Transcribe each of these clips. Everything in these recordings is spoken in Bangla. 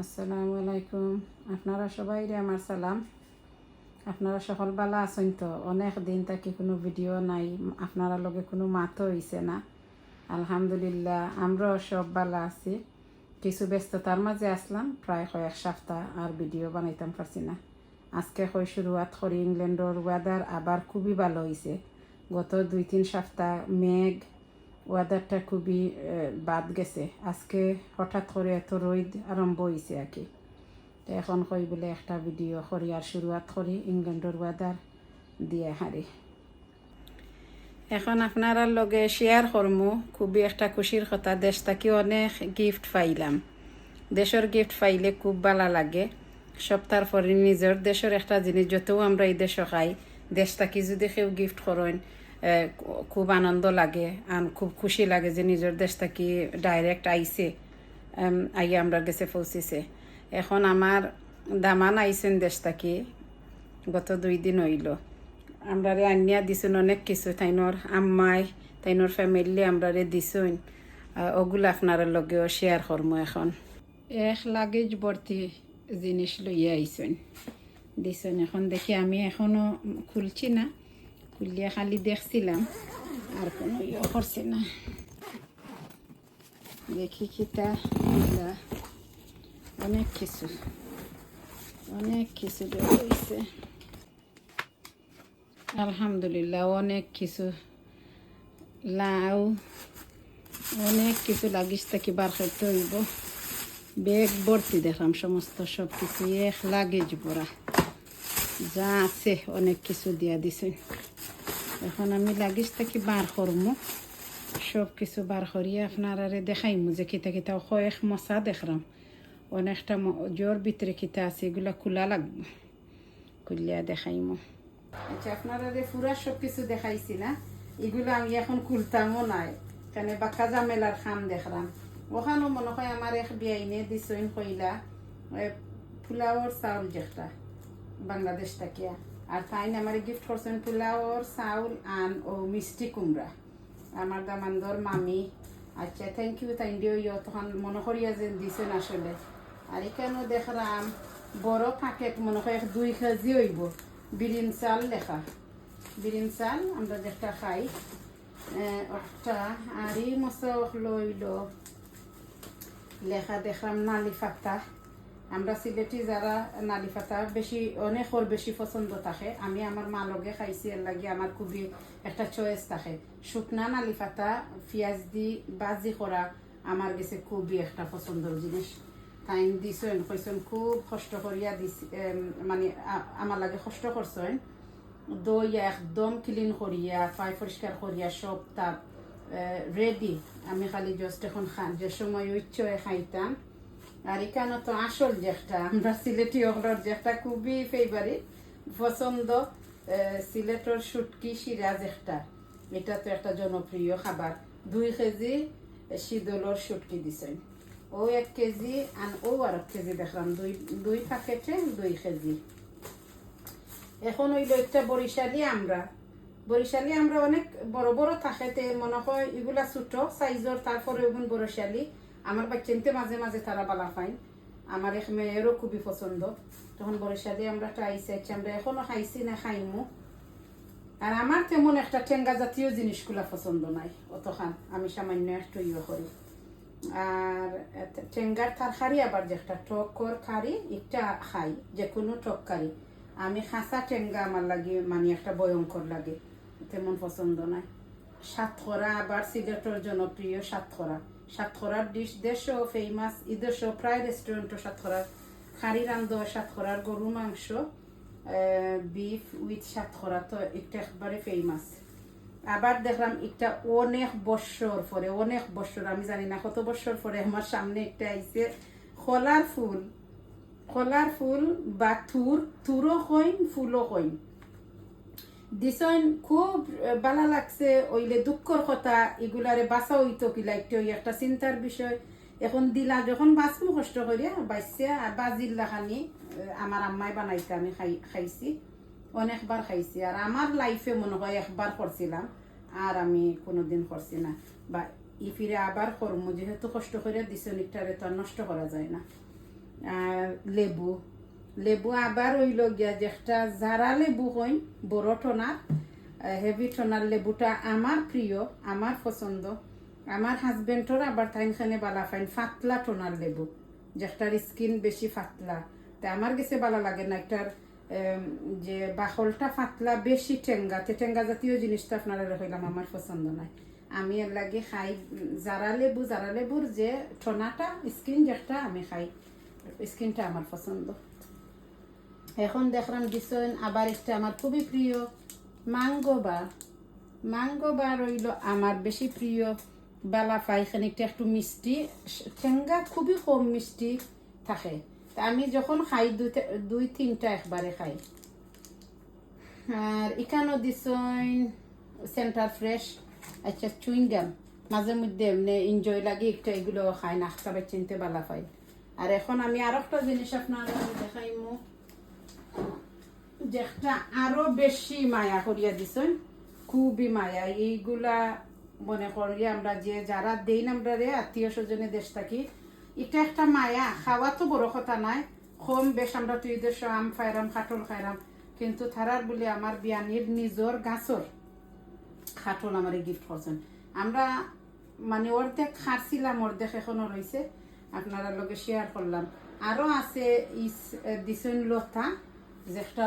আসসালামু আলাইকুম। আপনারা সবাই আমার সালাম। আপনারা সকল ভালো আছেন তো? অনেক দিন থেকে কোনো ভিডিও নাই, আপনারা লগে কোনো মাতও হইছে না। আলহামদুলিল্লাহ আমরাও সব ভালো আছি। কিছু ব্যস্ততার মাঝে আসলাম, প্রায় কয়েক সপ্তাহ আর ভিডিও বানাইতাম পারছি না। আজকে শুরুয়াত করি। ইংল্যান্ডের ওয়েদার আবার খুবই ভালো হয়েছে। গত 2-3 সপ্তাহ মেঘ, ওয়েদারটা খুবই বাদ গেছে। আজকে হঠাৎ করে এত রোদ আরম্ভ হয়েছে আর কি। তো এখন বলে একটা ভিডিও করি আর শুরুয়াত করি ইংল্যান্ডের ওয়েদার দিয়ে হারি। এখন আপনারা লগে শেয়ার করমু খুবই একটা খুশির কথা। দেশ থেকে অনেক গিফট পাইলাম। দেশের গিফট পাইলে খুব ভালো লাগে। সপ্তাহ পরে নিজের দেশের একটা জিনিস যতও আমরা এই দেশে খাই, দেশ থেকে যদি কেউ গিফট করেন খুব আনন্দ লাগে আর খুব খুশি লাগে যে নিজের দেশ থেকে ডাইরেক্ট আইছে, আইয়া আমরা গেছে পৌঁছিছে। এখন আমার দামান আইছেন দেশ থেকে, গত 2 দিন হইল। আমরা আনিয়া দিছেন অনেক কিছু, তাইনোর আম্মাই তাইনোর ফ্যামিলি আমরা দিছেন। ওগুলো আপনার লগেও শেয়ার করবো। এখন এক লাগেজ ভর্তি জিনিস লইয়া আইছেন দিছেন। এখন দেখি আমি এখনো খুলছি না, খুলিয়া খালি দেখছিলাম আর কোনো করছি না। দেখি কিতা অনেক কিছু হয়েছে। আলহামদুলিল্লাহ অনেক কিছু লাউ, অনেক কিছু লাগিস থেকে বার করতে হইব। ব্যাগ ভর্তি দেখলাম সমস্ত সব কিছু, এক লাগেজ ভরা যা আছে অনেক কিছু দিয়া দিছে। এখন আমি লাগিস থেকে বার করবো, সব কিছু বার করিয়া আপনারা দেখাইমু যে কিতা কিতা কয়েক মশা দেখলাম। অনেকটা জোর ভিতরে কিতা আছে, এগুলা খোলা লাগবে, খুলিয়া দেখাইমু। আচ্ছা, আপনারা পুরা সব কিছু দেখাইছি না, এগুলো আমি এখন খুলতামও নাই, কেন বাক্কা জামেলার খাম দেখলাম। ওখানেও মনে হয় আমার এক বিয়াইনে দিছইন কইলা পোলাওর চাউল যেটা বাংলাদেশ থেকে, আর তাই আমার গিফট করছেন পোলাওর চাউল আন ও মিষ্টি কুমড়া, আমার দামান্দর মামি। আচ্ছা, থ্যাংক ইউ। তাই দিও তখন মনে করিয়া যে দিছেন আসলে। আর এখানেও দেখলাম বড় প্যাকেট, মনে হয় 2 কেজি হইব বিরিন চাল লেখা। বিরিন চাল আমরা যেটা খাই একটা। আর এই মশলা লইল লেখা দেখলাম নালি ফাতা। আমরা সিলেটি যারা নালি ফাতা বেশি অনেকর বেশি পছন্দ থাকে। আমি আমার মা লগে খাইছি, এর লাগে আমার খুবই একটা চয়েস থাকে। শুকনা নালি ফাতা পেঁয়াজ দি বাজি করা আমার কাছে খুবই একটা পছন্দের জিনিস। তাই দিছেন কইছেন খুব কষ্ট করিয়া দিস, মানে আমার লাগে কষ্ট করছেন। দই একদম ক্লিন করিয়া পাই পরিষ্কার করিয়া সব তাপ রেডি। আমি খালি জাস্ট এখন যে সময় ইচ্ছে খাইতাম। আর এখানে তো আসল যেটা আমরা সিলেটি ওগুলোর যেটা খুবই ফেভারিট পছন্দ, সিলেটের শুটকি শিরা যেটা, এটা তো একটা জনপ্রিয় খাবার। 2 কেজি শীতলের শুটকি দিছেন, ও 1 কেজি আর ও আর 1 কেজি দেখলাম, দুই প্যাকেটে 2 কেজি। এখন হইল একটা বরিশালি আমরা অনেক বড় বড় থাকে, মনে হয় এগুলা ছোট সাইজর, তারপরে ওগুন বরিশালি আমার বাচ্চাতে মাঝে মাঝে তারা বালা পাই। আমার এক মেয়েরও খুবই পছন্দ। তখন বরিশালি আমরা খাইছি, আমরা এখনো খাইছি না, খাইমু। আর আমার তেমন একটা টেঙ্গা জাতীয় জিনিসগুলা পছন্দ নাই অতখান, আমি সামান্য একটু করি। আর টেঙ্গার তরকারি আবার যেটা টকর কারি একটা খাই, যে কোনো টক কারি। আমি খাসা টেঙ্গা আমার লাগে মানে একটা ভয়ঙ্কর লাগে, তেমন পছন্দ নাই। সাতখরা আবার সিলেটের জনপ্রিয় সাতখরার ডিশ দেশও ফেমাস, এদেশও প্রায় রেস্টুরেন্টও সাতখরার খারি রান্ধ, সাতখরার গরু মাংস বিফ উইথ সাতখরা তো একটা একবারে ফেমাস। আবার দেখলাম একটা অনেক বৎসর আমি জানি না কত বৎসর পরে আমার সামনে একটা আইছে খোলার ফুল বা তুরও কইন ফুলও কইন দিছন। খুব ভালো লাগছে। ওইলে দুঃখর কথা এগুলারে বাঁচা হইতো কিলা একটু একটা চিন্তার বিষয়। এখন দিলা যখন বাঁচমু কষ্ট করিয়া বাঁচছে। আর বাজিল্লা খানি আমার আম্মাই বানাইতে আমি খাইছি, অনেকবার খাইছি। আর আমার লাইফে মনে হয় একবার করছিলাম, আর আমি কোনোদিন করছি না। বা ই ফিরে আবার করমু, যেহেতু কষ্ট করে দিছন একটারে তো আর নষ্ট করা যায় না। আর লেবু লেবু আবার হইল গিয়া যেটা যারা লেবু হইন বড় টোনার হেভি টোনার লেবুটা আমার প্রিয়, আমার পছন্দ। আমার হাজবেন্ডর আবার তাইনখানে বালা ফাইন ফাতলা টোনার লেবু, যেটার স্কিন বেশি ফাতলা। তা আমার কাছে ভালো লাগে না একটার যে বাকলটা ফাতলা বেশি টেঙ্গা, টেঙ্গা জাতীয় জিনিসটা আপনারা হইলাম আমার পছন্দ নয়। আমি এর লাগে খাই জারা লেবুর যে টোনাটা স্কিন যেটা আমি খাই, স্কিনটা আমার পছন্দ। এখন দেখলাম দিছেন আবার একটা আমার খুবই প্রিয় ম্যাঙ্গো বার হইল আমার বেশি প্রিয়। বালা পাই খানিকটা একটু মিষ্টি, ঠেঙ্গা খুবই কম মিষ্টি থাকে। তা আমি যখন খাই দুই তিনটা একবারে খাই। আর এখানেও দিছেন সেন্টার ফ্রেশ, আচ্ছা চুইংগাম মাঝে মধ্যে এমনি এনজয় লাগে একটা, এগুলো খাই নাস্তা বা চিনতে বালা পাই। আর এখন আমি আর একটা জিনিস আপনার দেখাইমু যেটা আরো বেশি মায়া করিয়া দিছেন, খুবই মায়া। এইগুলা মনে করি আমরা যে যারা দেই আমরা রে আত্মীয় স্বজনে দেশ থাকি, এটা একটা মায়া। খাওয়া তো বড় কথা নাই, কম বেশ আমরা তুই দেশ আম খাইরাম খাটল খাইরাম, কিন্তু থারার বলে আমার বিয়ানির নিজর গাছর খাটল আমার গিফট করছেন। আমরা মানে অর্ধেক খাচ্ছিলাম, অর্ধেক এখনো রয়েছে, আপনারা লগে শেয়ার করলাম। আরো আছে দিছেন লতা, যেটা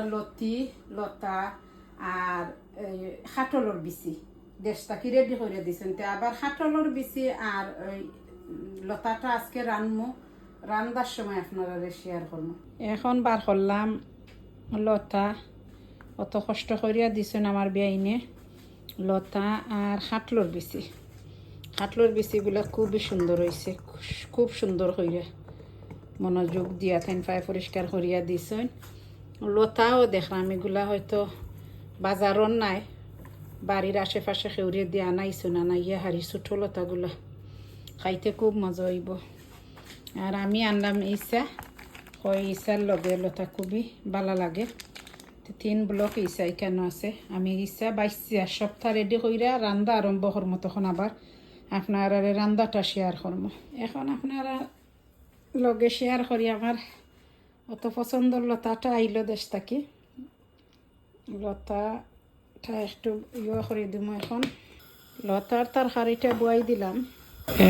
লতা আর খাটলর বিচি দেশটা কি রেডি করে দিছেন। আবার খাটলর বিচি আর লতাটা আজকে রান্নার সময় আপনারা শেয়ার করবো। এখন বার করলাম লতা, অত কষ্ট করিয়া দিছেন আমার বেআইনে লতা আর খাটলর বিচিগুলা খুবই সুন্দর হয়েছে, খুব সুন্দর কইরা মনোযোগ দিয়া থাইন পায় পরিষ্কার করিয়া দিছেন। লতাও দেখলাম এগুলা হয়তো বাজারর নাই, বাড়ির আশেপাশে খেউরিয়ে দিয়ে আনাইছুন, আনাইয়া হারি ছোটো লতাগুলা খাইতে খুব মজা হইব। আর আমি আনলাম ইসার লগে লতা খুবই ভালো লাগে। 3 ব্লক ইসা কেন আছে, আমি ইসা বাইসি আর সপ্তাহ রেডি কইরা রান্দা আরম্ভ করবো, তখন আবার আপনারা রান্দাটা শেয়ার করবো। এখন আপনারা লগে শেয়ার করি আমার অত পছন্দর লতাটা আইলো দেশ থাকি। লতাটা একটু করে দিব। এখন লতার তরকারিটা বয়াই দিলাম।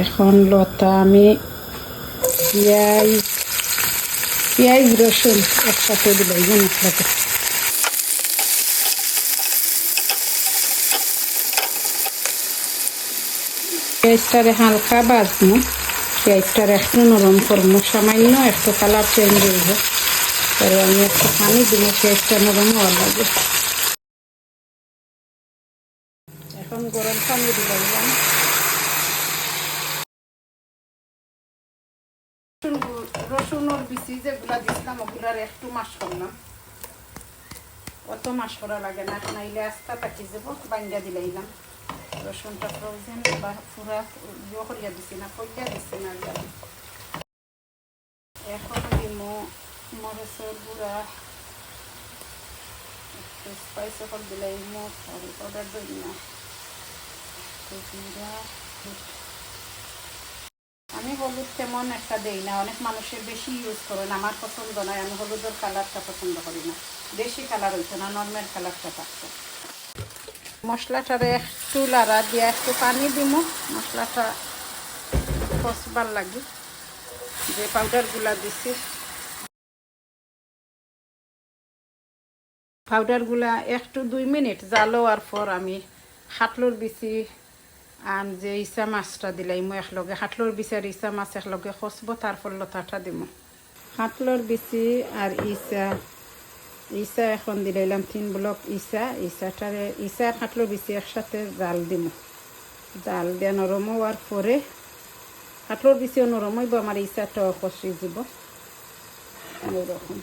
এখন লতা আমি পেঁয়াজ রসুন একসাথে দিলাই মশলাটা। পেঁয়াজটারে হালকা বাজবো, পেঁয়াজটার একটু নরম করবো, সামান্য একটু কালার চেঞ্জ হইব। তাহলে আমি একটু পানি দিব, পেঁয়াজটা নরম হওয়ার লাগে। এখন গরম পানি দিলাম। রসুনের বিচি যেগুলা দিচ্ছিলাম ওগুলার একটু মাস করলাম, অত মাস করা লাগে না, নাইলে আস্তা পাকি যাব। বাঙ্গা দিলাইলাম রসুনটা ফ্রোজেন বা পুরা করিয়া দিছি না, কইয়া দিছি না। এখন দিব মরিচের গুঁড়া, একটু স্পাইস করে দিলাই, পাউডার দিই না, আমি হলুদ তেমন একটা দেই না, অনেক মানুষের বেশি ইউজ করেন, আমার পছন্দ নয়। আমি হলুদের কালারটা পছন্দ করি না, বেশি কালার হইতো না, নর্মাল কালারটা থাকতো। মশলাটারে একটু লাড়া দিয়া একটু পানি দিব, মশলাটা কষবার লাগে। যে পাউডারগুলা দিছি, পাউডারগুলা একটু 2 মিনিট জাল হওয়ার পর আমি খাটলর বিচি আর যে ইসা মাছটা দিলাম একলগে, খাটলর বিচি আর ইসা মাছ একলগে খসবো, তারপর লতাটা দিব। খাটলর বিচি আর ইসা এখন দিলাম 3 ব্লক ইসা আর খাটলর বিচি একসাথে জাল দিব। জাল দিয়ে নরম হওয়ার পরে খাটলর বিচিও নরম হইব, আমার ইসাটাও কষি যাব। এরকম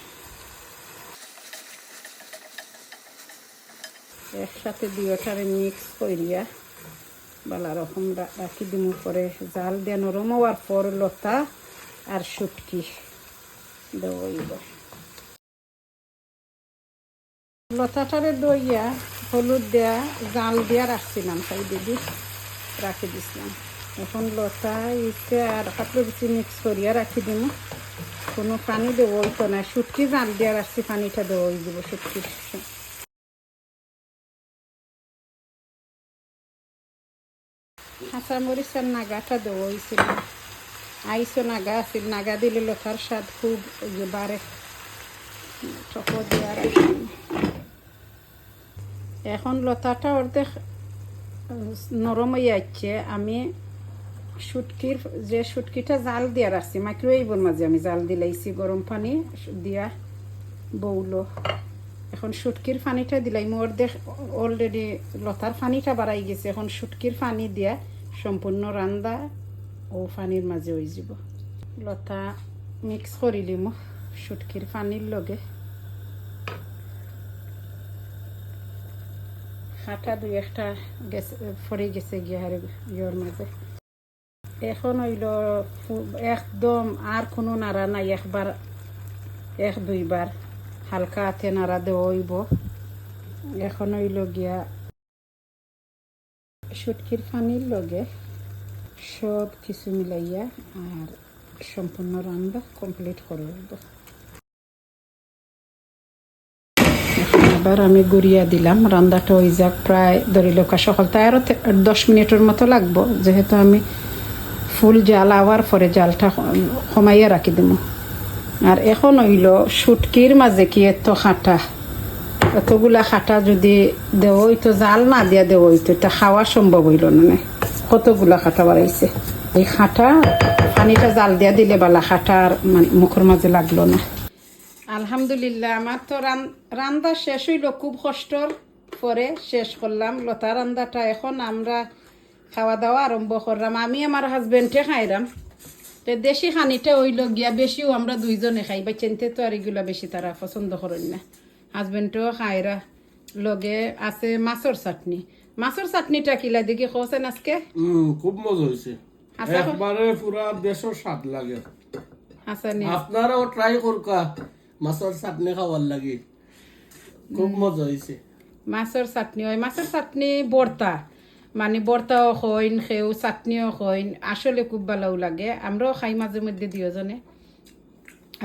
একসাথে দুইটারে মিক্স করিয়া বালা রকম রাখি দিব। পরে জাল দিয়ে নরম হওয়ার পর লতা আর শুটকি দইব। লতাটারে দইয়া হলুদ দেয়া জাল দিয়া রাখছিলাম, তাই দিদি রাখি দিছিলাম। এখন লতা ইসে আর খাটলর বিচি মিক্স করিয়া রাখি দিব। কোনো পানি দেবো হইতো না, শুটকি জাল দিয়ে রাখছি, পানিটা দেবো হয়ে যাবো শুটকির। কাঁচা মরিচের নাগাটা দেবো হয়েছিল, আইসো নাগা আছিল, নাগা দিলে লতার স্বাদ খুব বাড়ে। টক দিয়ে রাখছি। এখন লতাটা অর্ধেক নরম হয়ে যাচ্ছে, আমি শুটকির যে শুটকিটা জাল দিয়ে রাখছি মাইক্রোওয়েভের মাঝে আমি জাল দিলাইছি, গরম পানি দিয়া বউলো। এখন শুটকির পানিটা দিলাই, অর্ধেক অলরেডি লতার পানিটা বাড়াই গেছে, এখন শুটকির পানি দিয়া সম্পূর্ণ রান্দা ও পানির মাঝে হয়ে যাব। লতা মিক্স করে লিম শুটকির পানির লগে, হাঁটা দুই একটা গেছে ফরে গেছে গিয়ে ইয়র মাঝে। এখন হইল একদম আর কোনো নাড়া নাই, একবার এক দুইবার হালকা হাতে নাড়া দেওয়া হইব। এখন হইল গিয়া শুটকির পানির লগে সব কিছু মিলাইয়া আর সম্পূর্ণ রান্না কমপ্লিট করে হইব। এবার আমি গুড়িয়া দিলাম, রান্নাটা হয়ে যাক, প্রায় ধরি লোকা সকালটা আরও 10 মিনিটের মতো লাগবো, যেহেতু আমি ফুল জাল আওয়ার পরে জালটা কমাইয়া রাখি দিব। আর এখন হইল শুটকির মাঝে কি এত খাটা, এতগুলা খাটা যদি দেওয়া হইতো, জাল না দিয়া দেওয়া হইতো, এটা খাওয়া সম্ভব হইল না। কতগুলা খাটা বাড়াইছে, এই খাটা পানিটা জাল দিয়া দিলে বালা খাটা আর মুখের মাঝে লাগলো না। আলহামদুলিল্লাহ আমার তো রান্না শেষ হইল, খুব কষ্টর পরে শেষ করলাম লতা রান্নাটা। এখন আমরা খাওয়া দাওয়া আরম্ভ করলাম, আমি আমার হাজবেন্ডে খাইলাম। তো দেশি খানিটা হইল গিয়া বেশিও আমরা দুইজনে খাই, বা চেনতে তো আর এগুলা বেশি তারা পছন্দ করেন না। হাজবেন্ডও খাইরা, লগে আছে মাছের চাটনি। মাছের চাটনিটা কিলা দেখি খোঁজেন আজকে, খুব মজা হয়েছে, একবারে পুরা দেশের স্বাদ লাগে। আপনারাও ট্রাই করকা, মাছের চাটনি খাওয়ার লাগে, খুব মজা হয়েছে। মাছের চাটনি হয়, মাছের চাটনি বর্তা, মানে বর্তাও খইন খেউ, চাটনিও খইন, আসলে খুব ভালো লাগে। আমরাও খাই মাঝে মধ্যে দুজনে।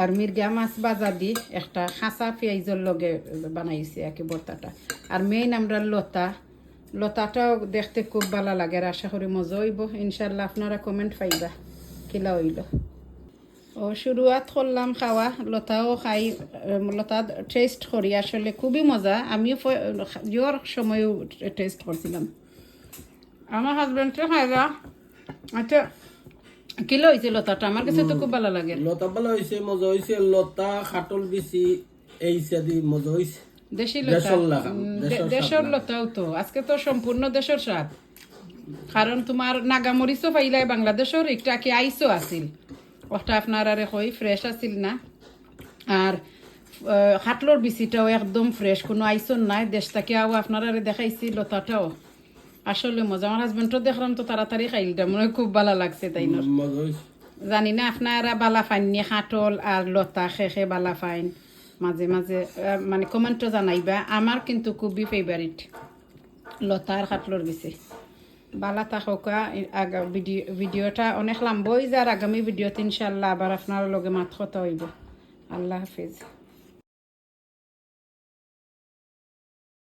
আর মির্গা মাছ বাজা দি একটা খাঁচা পেঁয়াজের লগে বানাইছি আর কি বর্তাটা। আর মেইন আমরা লতাটাও দেখতে খুব ভালো লাগে, আর আশা করি মজা হইব ইনশাল্লাহ। আপনারা কমেন্ট পাইবা কিলা হইল। ও শুরুয়াত করলাম খাওয়া, লতাও খাই, লতা টেস্ট করি, আসলে খুবই মজা। আমিও জোর সময়ও টেস্ট করছিলাম, আমার হাজবেন্ডে খাইলা। আচ্ছা কিলো হয়েছে লতাটা, আমার কাছে তো খুব ভালো লাগে। লতা ভালো হয়েছে, মজা হয়েছে। লতা খাটল বেশি এই সাদি মজা হয়েছে। দেশি লতা, দেশের লতাও তো আজকে তো সম্পূর্ণ দেশের স্বাদ। কারণ তোমার নাগামরিচও পাইলাই বাংলাদেশের, একটা কি আইসও আছিল, ওটা আপনার আরে কই ফ্রেশ আছিল না। আর খাটলোর বিচিটাও একদম ফ্রেশ, কোনো আইসন নাই, দেশটাকেও আপনার আরে দেখাইছি লতাটাও আসলে মজা। আমার হাজবেন্ডও দেখলাম তো তাড়াতাড়ি খাইলটা, মনে খুব ভালো লাগছে তাই না। জানি না আপনারা বালা ফাইননি খাটল আর লতা খেখে বালা ফাইন, মাঝে মাঝে মানে কমেন্টও জানাইবা। আমার কিন্তু খুবই ফেভারিট লতা আর খাটলোর বিচি। বালা থাকা ভিডিওটা অনেক লম্বা হয়ে যায়, আগামী ভিডিওতে ইনশাল্লাহ আবার আপনার লগে মাত কথা হইব। আল্লাহ হাফিজ।